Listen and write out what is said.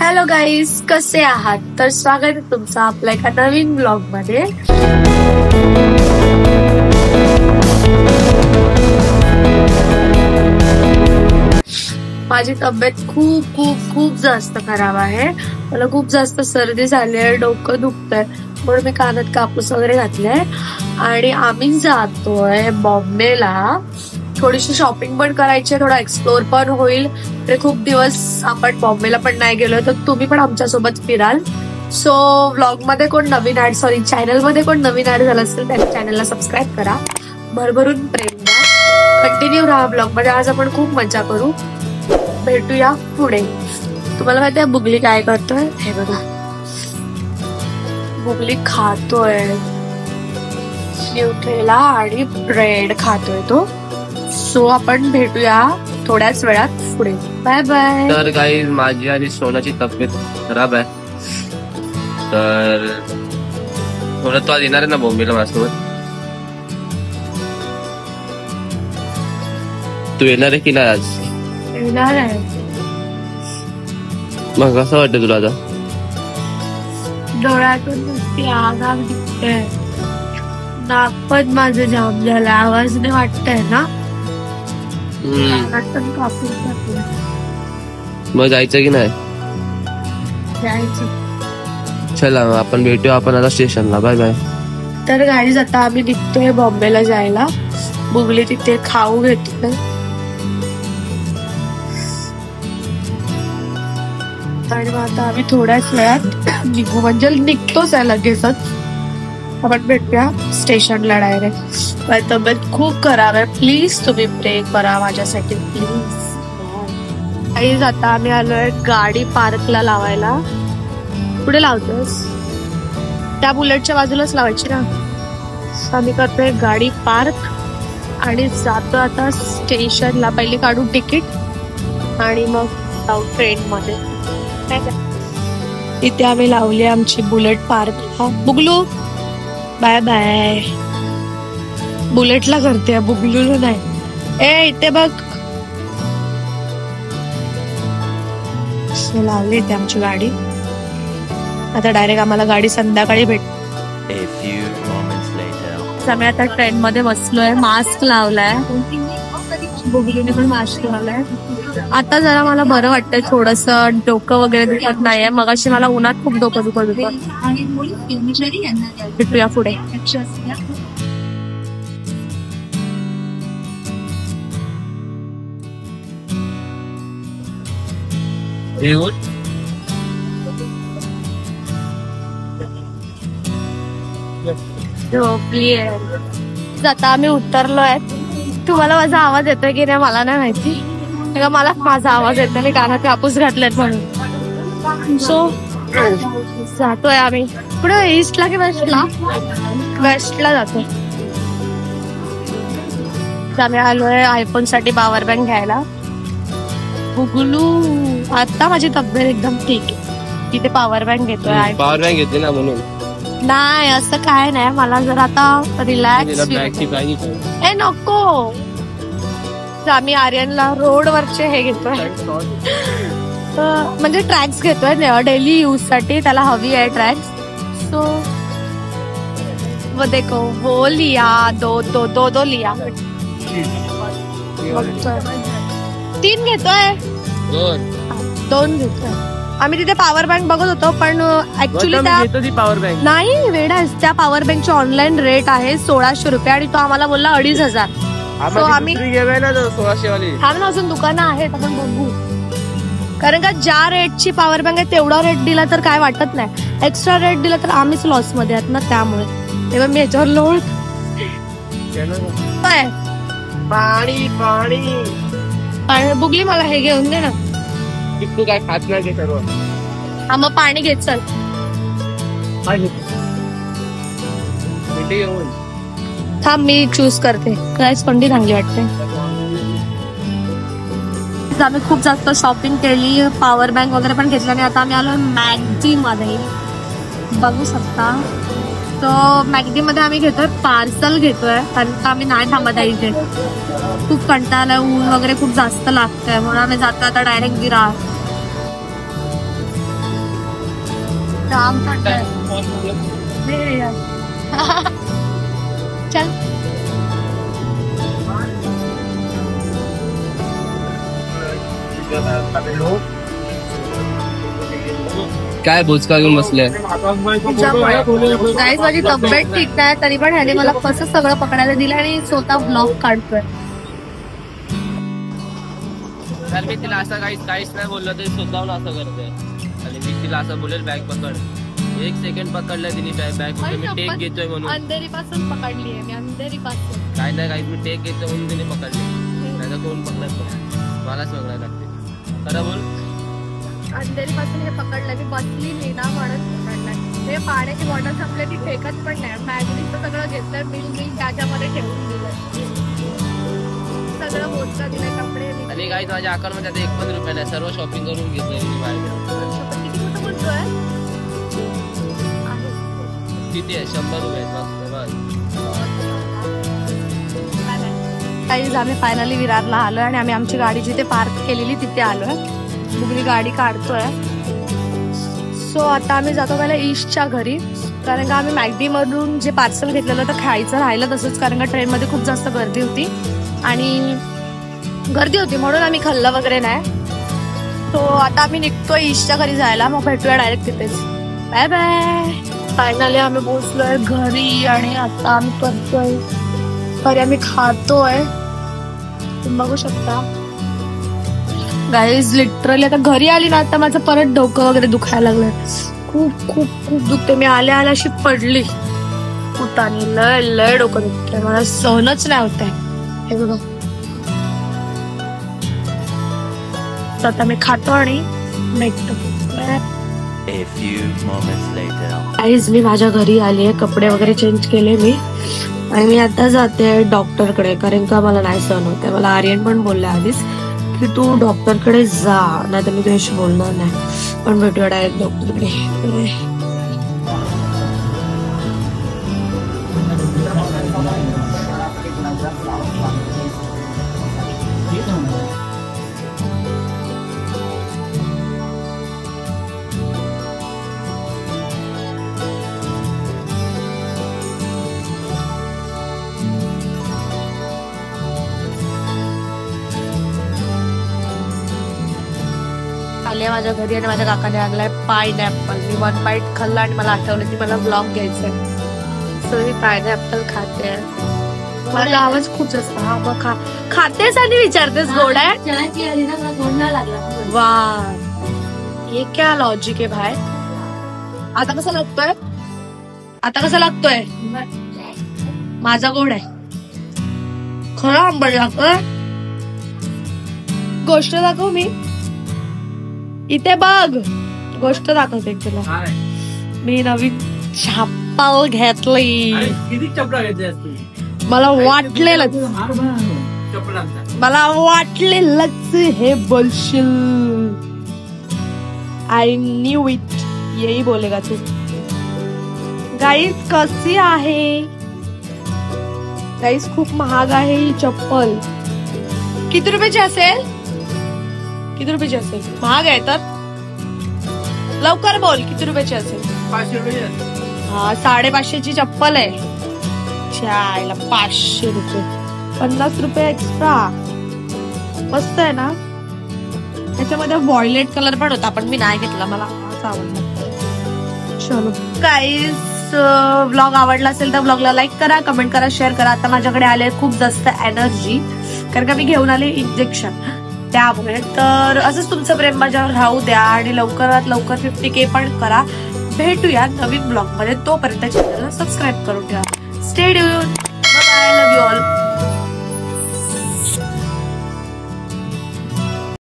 Hello guys, कसे आहात? तर स्वागत आहे तुमचं आपल्या एका नवीन ब्लॉग मध्ये. माझी तब्येत खूप खूप खूप जास्त खराब आहे. मला खूप जास्त सर्दी झाली आहे, डोकं दुखतंय, म्हणून मी कानात कापूस वगैरे घातलाय आणि आम्ही जातोय बॉम्बेला. थोडीशी शॉपिंग पण करायची, थोडा एक्सप्लोर पण होईल. ते खूप दिवस आपण बॉम्बेला पण नाही गेलो, तर तुम्ही पण आमच्यासोबत फिराल. सो व्लॉग मध्ये कोण नवीन चॅनल मध्ये कोण नवीन ऍड झालं असेल त्या चॅनलला सबस्क्राईब करा, भरभरून प्रेम द्या, कंटिन्यू राहा ब्लॉग मध्ये. आज आपण खूप मजा करू, भेटूया पुढे. तुम्हाला माहिती आहे बुगली काय करतोय? हे बघा, बुगली खातोय न्यूट्रेला आणि ब्रेड खातोय तो. सो आपण भेटूया थोड्याच वेळात पुढे. Bye bye. तर काही माझी आणि सोनाची तब्येत खराब आहे, तर सोना तो आज येणार आहे ना बॉम्बेला माझ्यासोबत? तू येणार आहे की नाही आज? येणार आहे. मग कसं वाटतं तुला आता? डोळ्यातून नुसती आग आग दिसते, नाक पण माझं जाम झालं, आवाज नाही वाटतंय ना. मग जायचं की नाही? जायचं. चला आपण भेटूया आपण आता स्टेशनला. Bye bye. तर गाडीच आता आम्ही निघतोय बॉम्बेला जायला. बुगली तिथे खाऊ घेतोय आणि मग आता आम्ही थोड्याच वेळात निघू, म्हणजे निघतोच आहे लगेचच. आपण भेटूया स्टेशनला डायरेक्ट. माझी तब्येत खूप खराब आहे, प्लीज तुम्ही प्रे करा माझ्यासाठी प्लीज. आईज आता आम्ही आलोय गाडी पार्कला लावायला. कुठे लावतोस? त्या बुलेटच्या बाजूलाच लावायची ना. आम्ही करतोय गाडी पार्क आणि जातो आता स्टेशनला. पहिले काढू तिकीट आणि मग जाऊ ट्रेन मध्ये. इथे आम्ही लावली आमची बुलेट पार्कला. बुगलू बाय बाय. बुलेटला करते, बुगलूला नाही. ए इथे बघ, लावली इथे आमची गाडी. आता डायरेक्ट आम्हाला गाडी संध्याकाळी भेट. आम्ही आता ट्रेन मध्ये बसलोय, मास्क लावलाय, बुगलूने पण मास्क लावलाय. आता जरा मला बरं वाटतंय, थोडस डोकं वगैरे दुखत नाहीये. मगाशी मला उन्हात खूप डोकं दुखत होतं. भेटूया पुढे. झोपली आहे. आता आम्ही उतरलोय. तुम्हाला माझा आवाज येतोय की नाही मला नाही माहिती, मला माझा आवाज येतो नाही, कानात कापूस घातलेत म्हणून. सो जातोय आम्ही पुढे. ईस्टला की वेस्टला? वेस्टला जातोय. आम्ही आलोय आयफोन साठी पॉवर बँक घ्यायला. बुगलू आता माझी तब्येत एकदम ठीक आहे, तिथे पॉवर बँक घेतोय. पॉवर बँक घेतली ना म्हणून नाही, असं काय नाही. मला जर आता रिलॅक्स ए नको. आम्ही आर्यनला रोडवरचे हे घेतोय, म्हणजे ट्रॅक्स घेतोय डेली यूज साठी, त्याला हवी आहे ट्रॅक्स. सो वो देखो वो लिया, दो लिया. 3 घेतोय, 2 घेतोय आम्ही. तिथे पॉवर बँक बघत होतो, पण ऍक्च्युली पॉवर बँक नाही वेडा. त्या पॉवर बँकची ऑनलाईन रेट आहे 1600 रुपये आणि तो आम्हाला बोलला 2500. सो आम्ही 1600 वाली. हा ना, अजून दुकानं आहेत, आपण बघू. कारण का ज्या रेटची पॉवर बँक आहे तेवढा रेट दिला तर काय वाटत नाही, एक्स्ट्रा रेट दिला तर आम्हीच लॉस मध्ये आहात ना, त्यामुळे. तेव्हा मी याच्यावर लोड. पाणी पाणी बुगली मला हे घेऊन दे ना. तू काय खात नाही सर्व? हा मग पाणी घेत चल. थांब मी चूज करते. काय स्पंडी चांगली वाटते. आम्ही खूप जास्त शॉपिंग केली, पॉवर बँक वगैरे पण घेतला नाही. आता आम्ही आलो मॅगडी मध्ये, बघू शकता. तो मॅगडी मध्ये आम्ही घेतोय पार्सल घेतोय, कारण का आम्ही नाही थांबत आहे इथे. खूप कंटाळा, ऊन वगैरे खूप जास्त लागतंय, म्हणून आम्ही जातो आता डायरेक्ट विरार. जाम थंड आहे. चल काय बोचका घेऊन बसले. गाईज माझी तब्येत ठीक नाही तरी पण ह्याने मला कसं सगळं पकडायला दिलं आणि स्वतः ब्लॉग काढतोय. तर मी तिला असं काहीच नाही बोललो तरी स्वतःहून असं करते. आणि मी तिला असं बोलेल बॅग पकड. 1 सेकंड पकडलं तिने बॅग. मी टेक घेतोय म्हणून. अंधेरी पासून पकडली आहे मी. अंधेरी पासून काय नाही काही मी टेक घेतोय म्हणून तिने पकडली. नाही तर कोण पकडत मलाच पकडायला लागते. खरं बोल. अंधेरी पासून हे पकडलं. मी बसली नाही ना म्हणून पकडलं. हे पाण्याची बॉटल संपले ती फेकत पण नाही. मॅगनीचं सगळं घेतलंय. बिल त्याच्यामध्ये ठेवून दिलंय. सगळं मोजका दिलंय. कपडे आणि काही माझ्या अकाउंट मध्ये आता 1 पण रुपया नाही. सर्व शॉपिंग करून घेतलंय मी बाहेर. किती मोठं बोलतोय. किती आहे 100 रुपये. काही आम्ही फायनली विरारला आलोय आणि आम्ही आमची गाडी जिथे पार्क केलेली तिथे आलोय. मुगली गाडी काढतोय. सो आता आम्ही जातो पहिला ईशच्या घरी. कारण का आम्ही मॅगडी मधून जे पार्सल घेतलेलं तर खायचं राहिलं तसंच. कारण का ट्रेन मध्ये खूप जास्त गर्दी होती आणि गर्दी होती म्हणून आम्ही खाल्लं वगैरे नाही. सो आता आम्ही निघतोय ईशच्या घरी जायला. मग भेटूया डायरेक्ट तिथेच. Bye bye. फायनली आम्ही पोहोचलोय घरी आणि आता आम्ही करतोय घरी आम्ही खातोय. तुम्ही बघू शकता गाईज. लिटरली आता घरी आली ना आता माझं परत डोकं वगैरे दुखायला लागलंय. खूप खूप खूप दुखते. मी आल्या अशी पडली उतानी. लय डोकं दुखतंय. मला सहनच नाही होत आहे. हे बघा. आता मी खातो आणि भेटतो. गाईज मी माझ्या घरी आली आहे. कपडे वगैरे चेंज केले मी आणि मी आता जाते डॉक्टरकडे. कारण का मला नाही सहन होत आहे. मला आर्यन पण बोलले आधीच की तू डॉक्टरकडे जा नाही तर मी तुझ्याशी बोलणार नाही. पण भेटूया डायरेक्ट डॉक्टरकडे. आले माझ्या घरी आणि माझ्या काकाने आणलाय पायनॅपल. मी 1 बाईट खाल्ला आणि मला आठवलं की मला ब्लॉग घ्यायचंय. सो मी पायनॅपल खाते. माझा आवाज खूप जास्त. हा मग खातेस आणि विचारतेस गोड आहे. वा हे क्या लॉजिक आहे भाई. आता कसा लागतोय. आता कसा लागतोय. माझा गोड आहे. खरं आंबट लागतोय. गोष्ट दाखव मी. इथे बघ गोष्ट दाखवते तुला. मी नवीन चप्पल घेतली. मला वाटलेलंच हे बोलशील. I knew it. यही बोलेगा तू. गाईज कशी आहे. गाईज खूप महाग आहे ही चप्पल. किती रुपयाची असेल. किती रुपयाची असेल. महाग आहे तर लवकर बोल. किती रुपयाची असेल. 500 रुपये. हा 550ची चप्पल आहे. चायला 500 रुपये. 50 रुपये एक्स्ट्रा. मस्त आहे ना. त्याच्यामध्ये व्हायलेट कलर पण होता पण मी नाही घेतला. मला हाच आवडला. चलो गाईज व्लॉग आवडला असेल तर व्लॉगला लाईक करा, कमेंट करा, शेअर करा. आता माझ्याकडे आले खूप जास्त एनर्जी कारण का मी घेऊन आले इंजेक्शन त्यामुळे. तर असंच तुमचं प्रेम माझ्यावर राहू द्या आणि लवकरात लवकर 50K पण करा. भेटूया नवीन ब्लॉग मध्ये. तोपर्यंत चॅनलला सबस्क्राईब करून ठेवा. Stay tuned. Bye bye. Love you all.